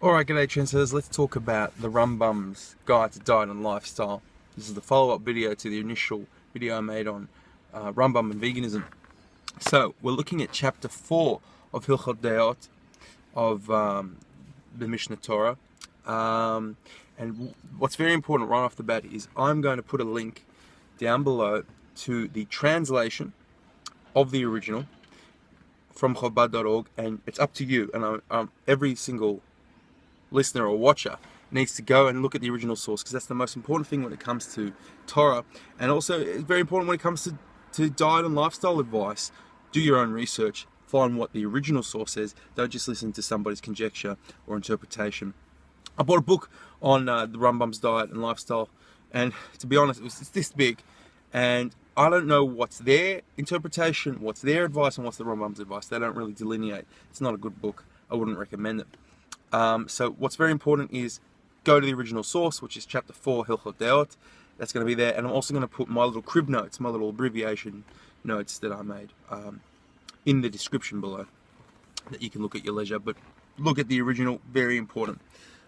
Alright, g'day trendsetters. Let's talk about the Rambam's Guide to Diet and Lifestyle. This is the follow-up video to the initial video I made on Rambam and veganism. So, we're looking at chapter 4 of Hilchot Diet of the Mishne Torah. And what's very important right off the bat is I'm going to put a link down below to the translation of the original from Chabad.org, and it's up to you. And every single listener or watcher needs to go and look at the original source, because that's the most important thing when it comes to Torah, and also it's very important when it comes to diet and lifestyle advice. Do your own research, find what the original source says. Don't just listen to somebody's conjecture or interpretation. I bought a book on the Rambam's diet and lifestyle, and to be honest, it's this big, and I don't know what's their interpretation, what's their advice, and what's the Rambam's advice. They don't really delineate. It's not a good book. I wouldn't recommend it. So what's very important is go to the original source, which is chapter 4, Hilchot Diet. That's going to be there. And I'm also going to put my little crib notes, my little abbreviation notes that I made in the description below, that you can look at your leisure. But look at the original, very important.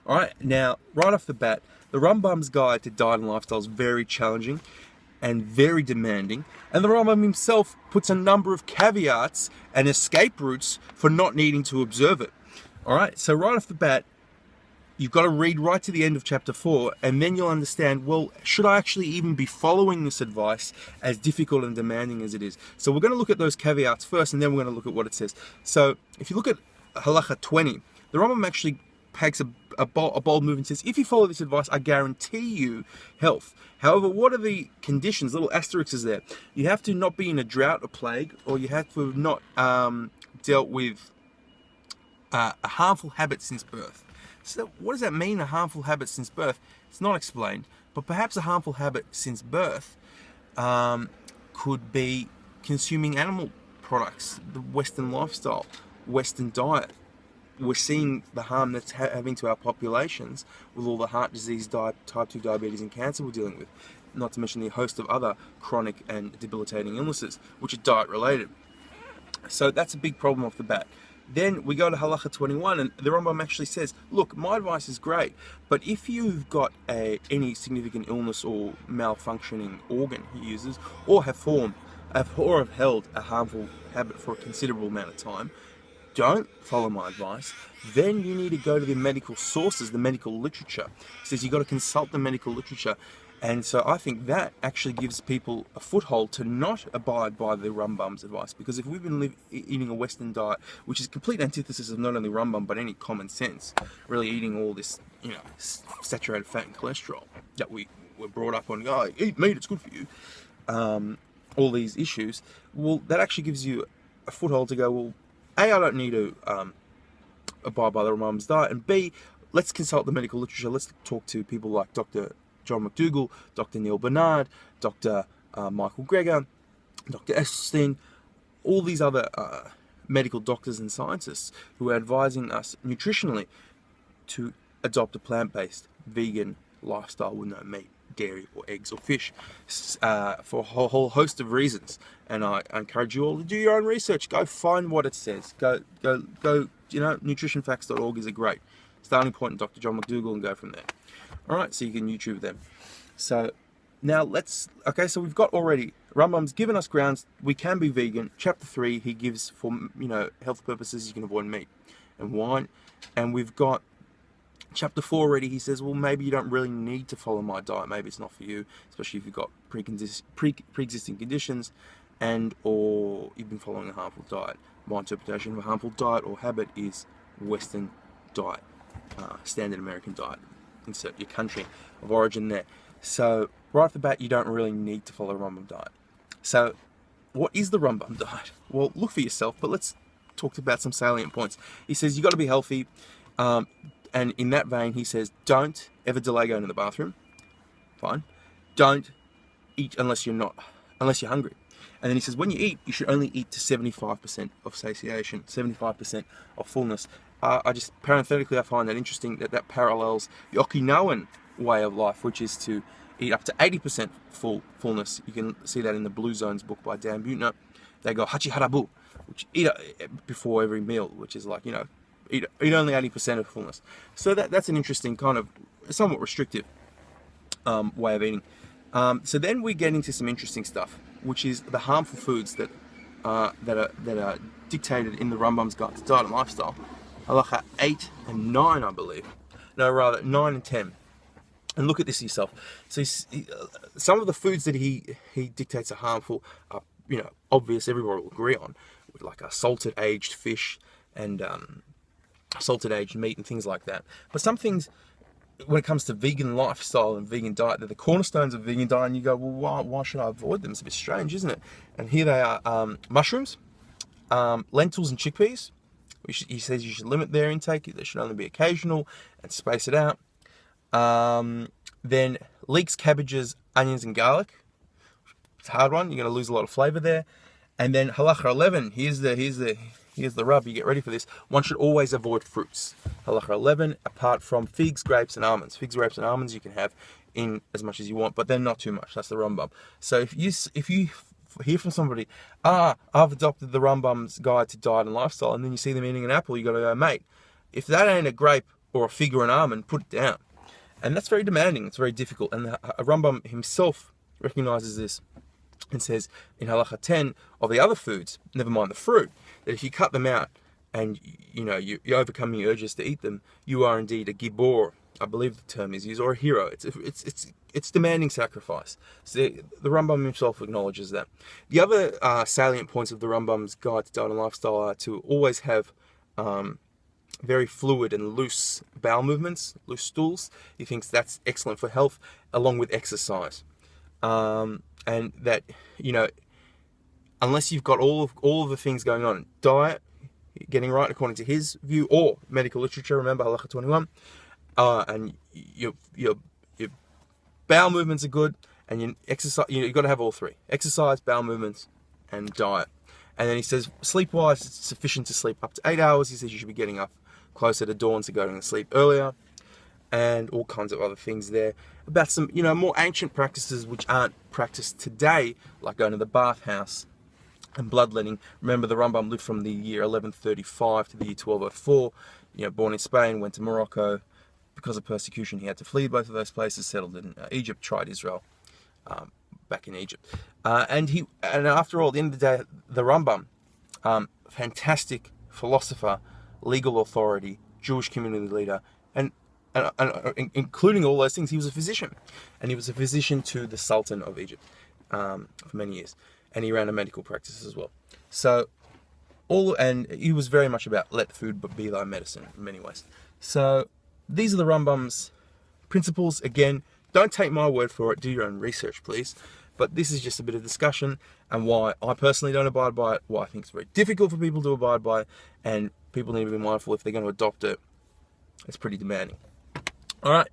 All right, now, right off the bat, the Rambam's Guide to Diet and Lifestyle is very challenging and very demanding. And the Rambam himself puts a number of caveats and escape routes for not needing to observe it. Alright, so right off the bat, you've got to read right to the end of chapter 4, and then you'll understand, well, should I actually even be following this advice, as difficult and demanding as it is? So we're going to look at those caveats first, and then we're going to look at what it says. So if you look at Halacha 20, the Rambam actually takes a bold move and says, if you follow this advice, I guarantee you health. However, what are the conditions? Little asterisks is there. You have to not be in a drought or plague, or you have to have not dealt with a harmful habit since birth. So what does that mean, a harmful habit since birth? It's not explained, but perhaps a harmful habit since birth could be consuming animal products, the Western lifestyle, Western diet. We're seeing the harm that's having to our populations with all the heart disease, type 2 diabetes and cancer we're dealing with, not to mention the host of other chronic and debilitating illnesses, which are diet related. So that's a big problem off the bat. Then we go to Halacha 21, and the Rambam actually says, look, my advice is great, but if you've got any significant illness or malfunctioning organ he uses, or have held a harmful habit for a considerable amount of time, don't follow my advice. Then you need to go to the medical sources, the medical literature. He says you've got to consult the medical literature. And so I think that actually gives people a foothold to not abide by the Rambam's advice. Because if we've been eating a Western diet, which is complete antithesis of not only Rambam, but any common sense, really eating all this, saturated fat and cholesterol that we were brought up on, oh, eat meat, it's good for you, all these issues, well, that actually gives you a foothold to go, well, A, I don't need to abide by the Rambam's diet, and B, let's consult the medical literature. Let's talk to people like Dr. John McDougall, Dr. Neil Bernard, Dr. Michael Greger, Dr. Esselstyn, all these other medical doctors and scientists who are advising us nutritionally to adopt a plant-based, vegan lifestyle with no meat, dairy or eggs or fish, for a whole host of reasons. And I encourage you all to do your own research. Go find what it says. Go. Nutritionfacts.org is a great starting point in Dr. John McDougall, and go from there. Alright, so you can YouTube them. So now so we've got already, Rambam's given us grounds, we can be vegan. Chapter 3, he gives for, health purposes, you can avoid meat and wine. And we've got chapter 4 already, he says, well, maybe you don't really need to follow my diet. Maybe it's not for you, especially if you've got pre-existing conditions or you've been following a harmful diet. My interpretation of a harmful diet or habit is Western diet, standard American diet. Insert your country of origin there. So right off the bat, you don't really need to follow Rambam diet. So what is the Rambam diet? Well, look for yourself, but let's talk about some salient points. He says you got to be healthy, and in that vein, he says don't ever delay going to the bathroom. Fine. Don't eat unless you're hungry. And then he says when you eat, you should only eat to 75% of satiation, 75% of fullness. I find that interesting that parallels the Okinawan way of life, which is to eat up to 80% fullness. You can see that in the Blue Zones book by Dan Buettner. They go hachi harabu, which eat before every meal, which is like, eat only 80% of fullness. So that's an interesting kind of somewhat restrictive way of eating. So then we get into some interesting stuff, which is the harmful foods that are dictated in the Rambam's Guide to Diet and Lifestyle. Halacha 8 and 9, I believe. No, rather 9 and 10. And look at this yourself. So some of the foods that he dictates are harmful are, obvious, everyone will agree on, like a salted aged fish and salted aged meat and things like that. But some things, when it comes to vegan lifestyle and vegan diet, they're the cornerstones of vegan diet, and you go, well, why should I avoid them? It's a bit strange, isn't it? And here they are: mushrooms, lentils and chickpeas. He says you should limit their intake. They should only be occasional and space it out. Then leeks, cabbages, onions and garlic. It's a hard one. You're going to lose a lot of flavor there. And then halacha 11. Here's the rub. You get ready for this. One should always avoid fruits. Halacha 11, apart from figs, grapes and almonds. Figs, grapes and almonds you can have in as much as you want, but then not too much. That's the Rambam. So if you hear from somebody, I've adopted the Rambam's Guide to Diet and Lifestyle, and then you see them eating an apple, you got to go, mate, if that ain't a grape or a fig or an almond, put it down. And that's very demanding. It's very difficult. And Rambam himself recognizes this and says in halacha 10 of the other foods, never mind the fruit, that if you cut them out and you overcome your urges to eat them, you are indeed a gibor, I believe the term is used, or a hero. It's demanding sacrifice. So the Rambam himself acknowledges that. The other salient points of the Rambam's Guide to Diet and Lifestyle are to always have very fluid and loose bowel movements, loose stools. He thinks that's excellent for health, along with exercise. And that, unless you've got all of the things going on, diet, getting right according to his view, or medical literature, remember halacha 21, and your bowel movements are good, and you exercise, you've got to have all three: exercise, bowel movements, and diet. And then he says, sleep-wise, it's sufficient to sleep up to 8 hours. He says you should be getting up closer to dawn, so going to sleep earlier, and all kinds of other things there about some, more ancient practices which aren't practiced today, like going to the bathhouse and bloodletting. Remember, the Rambam lived from the year 1135 to the year 1204. Born in Spain, went to Morocco. Because of persecution, he had to flee both of those places, settled in Egypt, tried Israel, back in Egypt. And after all, at the end of the day, the Rambam, fantastic philosopher, legal authority, Jewish community leader, and including all those things, he was a physician. And he was a physician to the Sultan of Egypt for many years. And he ran a medical practice as well. So, and he was very much about let food but be thy medicine in many ways. So, these are the Rambam's principles. Again, don't take my word for it. Do your own research, please. But this is just a bit of discussion and why I personally don't abide by it, why I think it's very difficult for people to abide by it, and people need to be mindful if they're going to adopt it. It's pretty demanding. Alright,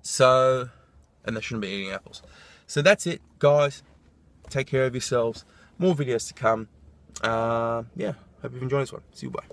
and they shouldn't be eating apples. So that's it, guys. Take care of yourselves. More videos to come. Hope you've enjoyed this one. See you, bye.